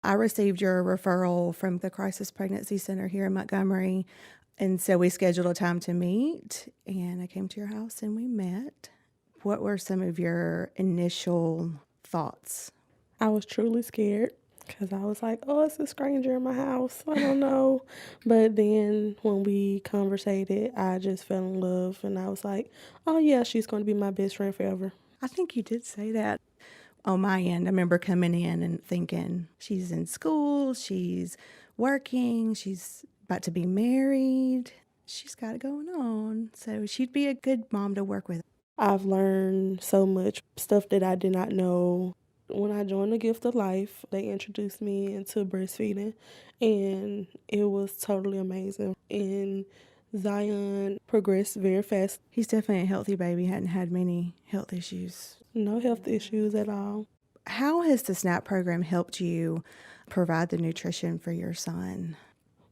I received your referral from the Crisis Pregnancy Center here in Montgomery. And so we scheduled a time to meet, and I came to your house and we met. What were some of your initial thoughts? I was truly scared because I was like, oh, it's a stranger in my house. I don't know. But then when we conversated, I just fell in love and I was like, oh, yeah, she's going to be my best friend forever. I think you did say that. On my end, I remember coming in and thinking, she's in school, she's working, she's about to be married, she's got it going on. So she'd be a good mom to work with. I've learned so much stuff that I did not know. When I joined the Gift of Life, they introduced me into breastfeeding, and it was totally amazing. And Zion progressed very fast. He's definitely a healthy baby, hadn't had many health issues. No health issues at all. How has the SNAP program helped you provide the nutrition for your son?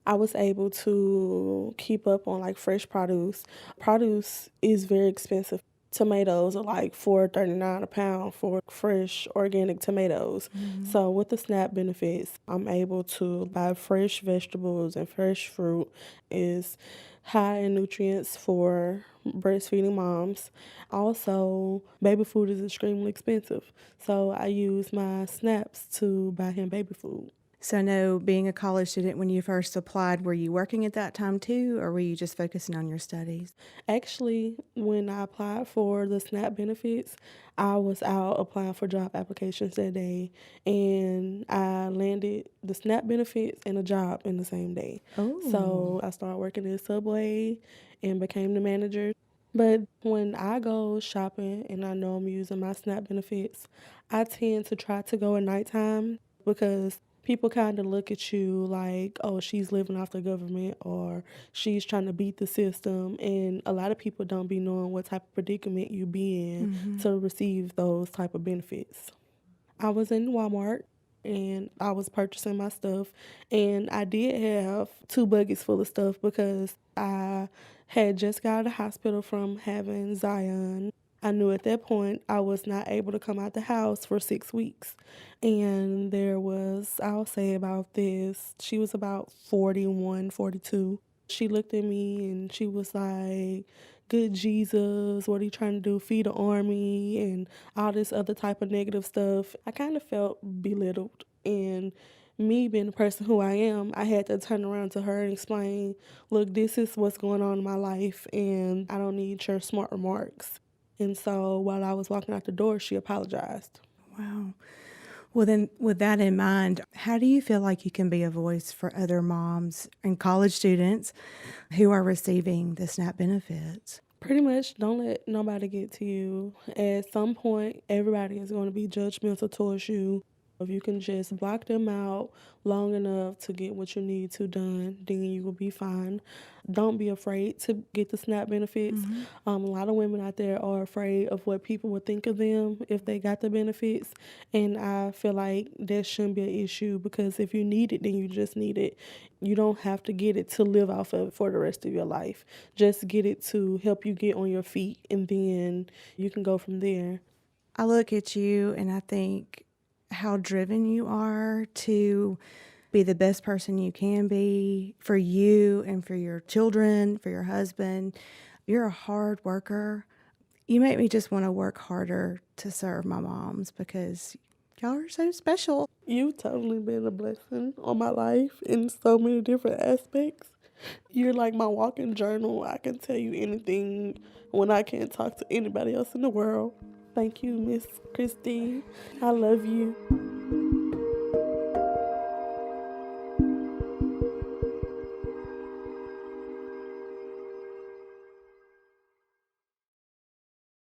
I was able to keep up on like fresh produce. Produce is very expensive. Tomatoes are like $4.39 a pound for fresh organic tomatoes. So with the SNAP benefits, I'm able to buy fresh vegetables and fresh fruit. Is high in nutrients for breastfeeding moms. Also, baby food is extremely expensive. So I use my SNAPs to buy him baby food. So I know, being a college student, when you first applied, were you working at that time too, or were you just focusing on your studies? Actually, when I applied for the SNAP benefits, I was out applying for job applications that day, and I landed the SNAP benefits and a job in the same day. Oh. So I started working at Subway and became the manager. But when I go shopping and I know I'm using my SNAP benefits, I tend to try to go at nighttime because people kind of look at you like, oh, she's living off the government or she's trying to beat the system. And a lot of people don't be knowing what type of predicament you be in to receive those type of benefits. I was in Walmart and I was purchasing my stuff, and I did have 2 buckets full of stuff because I had just got out of the hospital from having Zion. I knew at that point I was not able to come out the house for 6 weeks. And there was, I'll say about this, she was about 41, 42. She looked at me and she was like, good Jesus, what are you trying to do? Feed the army and all this other type of negative stuff. I kind of felt belittled. And me being the person who I am, I had to turn around to her and explain, look, this is what's going on in my life and I don't need your smart remarks. And so while I was walking out the door, she apologized. Wow. Well, then, with that in mind, how do you feel like you can be a voice for other moms and college students who are receiving the SNAP benefits? Pretty much, don't let nobody get to you. At some point, everybody is going to be judgmental towards you. If you can just block them out long enough to get what you need to done, then you will be fine. Don't be afraid to get the SNAP benefits. A lot of women out there are afraid of what people would think of them if they got the benefits. And I feel like that shouldn't be an issue because if you need it, then you just need it. You don't have to get it to live off of for the rest of your life. Just get it to help you get on your feet, and then you can go from there. I look at you and I think how driven you are to be the best person you can be for you and for your children, for your husband. You're a hard worker. You make me just want to work harder to serve my moms because y'all are so special. You've totally been a blessing on my life in so many different aspects. You're like my walking journal. I can tell you anything when I can't talk to anybody else in the world. Thank you, Miss Kristi. I love you.